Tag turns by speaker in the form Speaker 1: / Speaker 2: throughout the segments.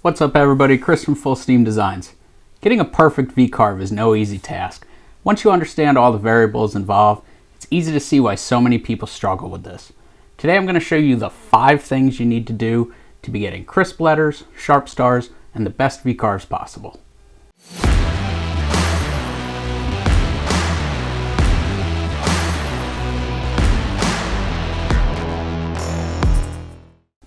Speaker 1: What's up everybody, Chris from Full Steam Designs. Getting a perfect V-carve is no easy task. Once you understand all the variables involved, it's easy to see why so many people struggle with this. Today I'm going to show you the 5 things you need to do to be getting crisp letters, sharp stars, and the best V-carves possible.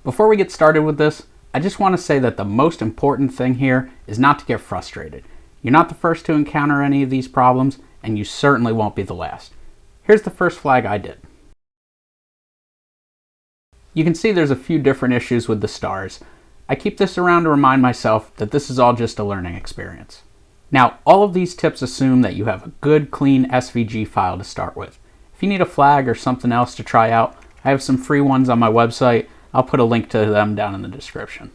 Speaker 1: Before we get started with this, I just want to say that the most important thing here is not to get frustrated. You're not the first to encounter any of these problems, and you certainly won't be the last. Here's the first flag I did. You can see there's a few different issues with the stars. I keep this around to remind myself that this is all just a learning experience. Now, all of these tips assume that you have a good, clean SVG file to start with. If you need a flag or something else to try out, I have some free ones on my website. I'll put a link to them down in the description.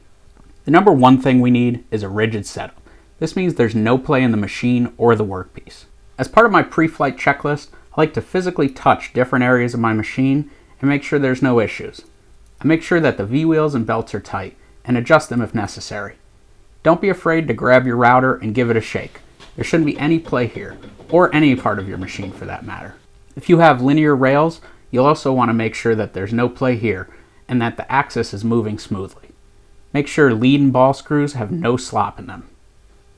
Speaker 1: The number one thing we need is a rigid setup. This means there's no play in the machine or the workpiece. As part of my pre-flight checklist, I like to physically touch different areas of my machine and make sure there's no issues. I make sure that the V-wheels and belts are tight and adjust them if necessary. Don't be afraid to grab your router and give it a shake. There shouldn't be any play here, or any part of your machine for that matter. If you have linear rails, you'll also want to make sure that there's no play here and that the axis is moving smoothly. Make sure lead and ball screws have no slop in them.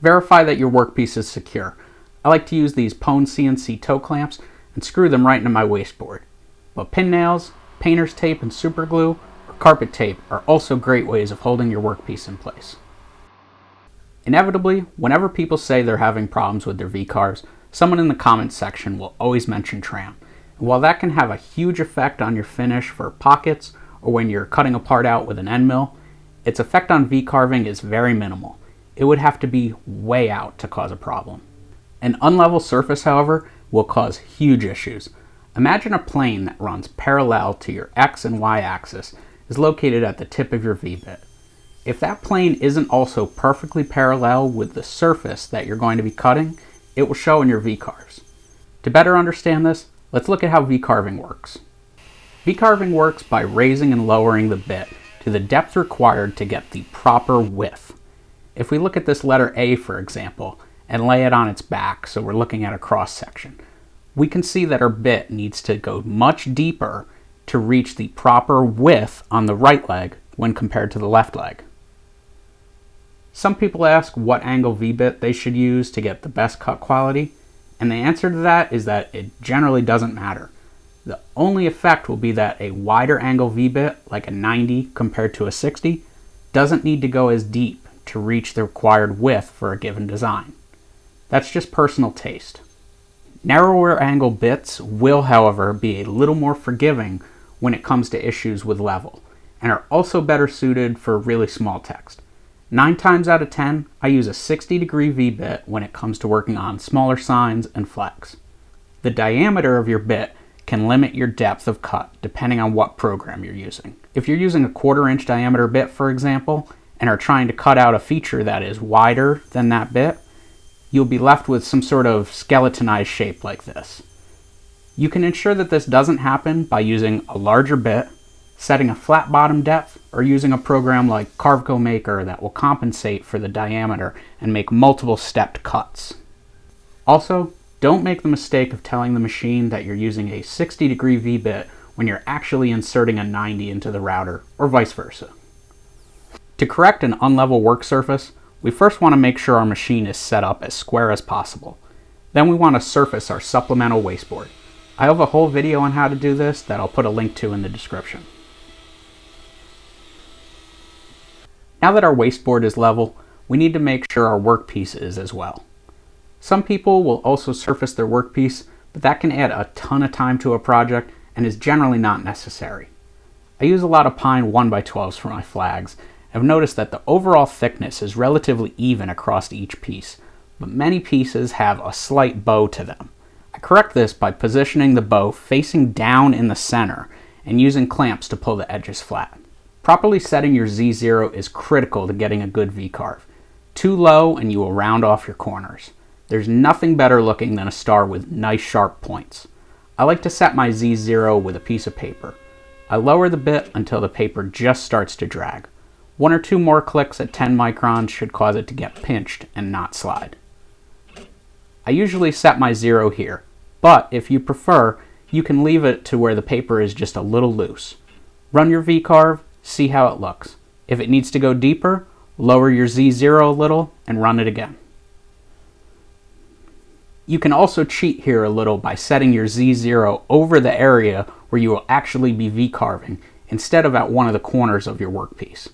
Speaker 1: Verify that your workpiece is secure. I like to use these Pone CNC toe clamps and screw them right into my wasteboard. But pin nails, painter's tape and super glue, or carpet tape are also great ways of holding your workpiece in place. Inevitably, whenever people say they're having problems with their V-carves, someone in the comments section will always mention tram. And while that can have a huge effect on your finish for pockets or when you're cutting a part out with an end mill, its effect on V-carving is very minimal. It would have to be way out to cause a problem. An unlevel surface, however, will cause huge issues. Imagine a plane that runs parallel to your X and Y axis is located at the tip of your V-bit. If that plane isn't also perfectly parallel with the surface that you're going to be cutting, it will show in your V-carves. To better understand this, let's look at how V-carving works. V-carving works by raising and lowering the bit to the depth required to get the proper width. If we look at this letter A, for example, and lay it on its back, so we're looking at a cross section, we can see that our bit needs to go much deeper to reach the proper width on the right leg when compared to the left leg. Some people ask what angle V-bit they should use to get the best cut quality, and the answer to that is that it generally doesn't matter. The only effect will be that a wider angle V-bit, like a 90 compared to a 60, doesn't need to go as deep to reach the required width for a given design. That's just personal taste. Narrower angle bits will, however, be a little more forgiving when it comes to issues with level, and are also better suited for really small text. 9 times out of 10, I use a 60-degree V-bit when it comes to working on smaller signs and flags. The diameter of your bit can limit your depth of cut depending on what program you're using. If you're using a 1/4 inch diameter bit, for example, and are trying to cut out a feature that is wider than that bit, you'll be left with some sort of skeletonized shape like this. You can ensure that this doesn't happen by using a larger bit, setting a flat bottom depth, or using a program like Carves Maker that will compensate for the diameter and make multiple stepped cuts. Also, don't make the mistake of telling the machine that you're using a 60-degree V-bit when you're actually inserting a 90 into the router, or vice versa. To correct an unlevel work surface, we first want to make sure our machine is set up as square as possible. Then we want to surface our supplemental wasteboard. I have a whole video on how to do this that I'll put a link to in the description. Now that our wasteboard is level, we need to make sure our workpiece is as well. Some people will also surface their workpiece, but that can add a ton of time to a project and is generally not necessary. I use a lot of pine 1x12s for my flags. I've noticed that the overall thickness is relatively even across each piece, but many pieces have a slight bow to them. I correct this by positioning the bow facing down in the center and using clamps to pull the edges flat. Properly setting your Z0 is critical to getting a good V-carve. Too low and you will round off your corners. There's nothing better looking than a star with nice sharp points. I like to set my Z0 with a piece of paper. I lower the bit until the paper just starts to drag. 1 or 2 more clicks at 10 microns should cause it to get pinched and not slide. I usually set my 0 here, but if you prefer, you can leave it to where the paper is just a little loose. Run your V-carve, see how it looks. If it needs to go deeper, lower your Z0 a little and run it again. You can also cheat here a little by setting your Z0 over the area where you will actually be V-carving instead of at one of the corners of your workpiece.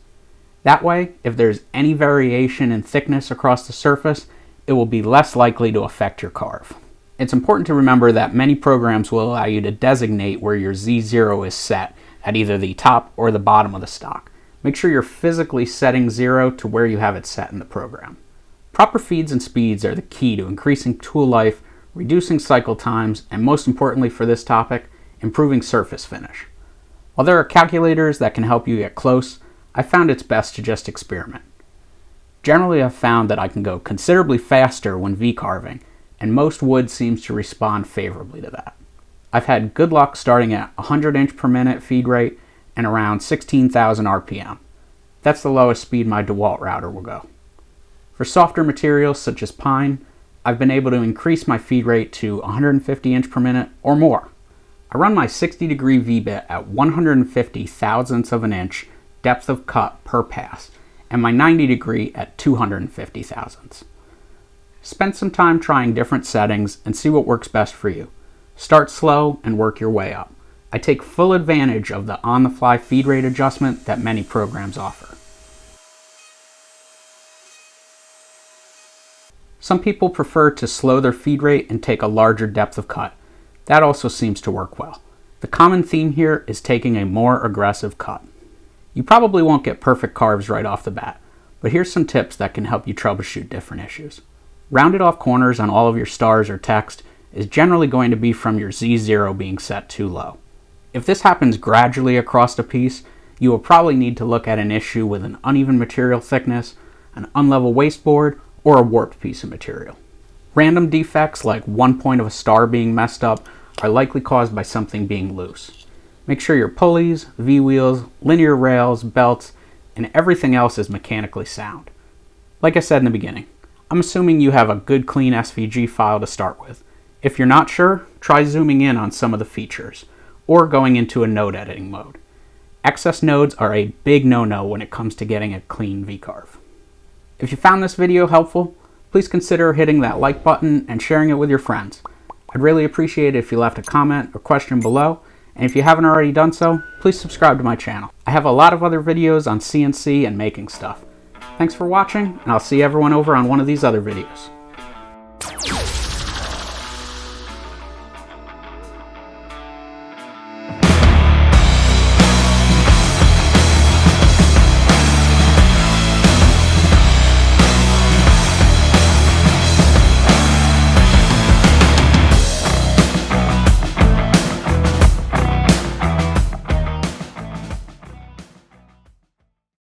Speaker 1: That way, if there's any variation in thickness across the surface, it will be less likely to affect your carve. It's important to remember that many programs will allow you to designate where your Z0 is set at either the top or the bottom of the stock. Make sure you're physically setting 0 to where you have it set in the program. Proper feeds and speeds are the key to increasing tool life, reducing cycle times, and most importantly for this topic, improving surface finish. While there are calculators that can help you get close, I found it's best to just experiment. Generally, I've found that I can go considerably faster when V-carving, and most wood seems to respond favorably to that. I've had good luck starting at 100 inch per minute feed rate and around 16,000 RPM. That's the lowest speed my DeWalt router will go. For softer materials such as pine, I've been able to increase my feed rate to 150 inch per minute or more. I run my 60-degree V-bit at 150 thousandths of an inch depth of cut per pass, and my 90-degree at 250 thousandths. Spend some time trying different settings and see what works best for you. Start slow and work your way up. I take full advantage of the on-the-fly feed rate adjustment that many programs offer. Some people prefer to slow their feed rate and take a larger depth of cut. That also seems to work well. The common theme here is taking a more aggressive cut. You probably won't get perfect carves right off the bat, but here's some tips that can help you troubleshoot different issues. Rounded off corners on all of your stars or text is generally going to be from your Z0 being set too low. If this happens gradually across the piece, you will probably need to look at an issue with an uneven material thickness, an unlevel wasteboard, or a warped piece of material. Random defects like one point of a star being messed up are likely caused by something being loose. Make sure your pulleys, V-wheels, linear rails, belts, and everything else is mechanically sound. Like I said in the beginning, I'm assuming you have a good clean SVG file to start with. If you're not sure, try zooming in on some of the features, or going into a node editing mode. Excess nodes are a big no-no when it comes to getting a clean V-carve. If you found this video helpful, please consider hitting that like button and sharing it with your friends. I'd really appreciate it if you left a comment or question below, and if you haven't already done so, please subscribe to my channel. I have a lot of other videos on CNC and making stuff. Thanks for watching, and I'll see everyone over on one of these other videos.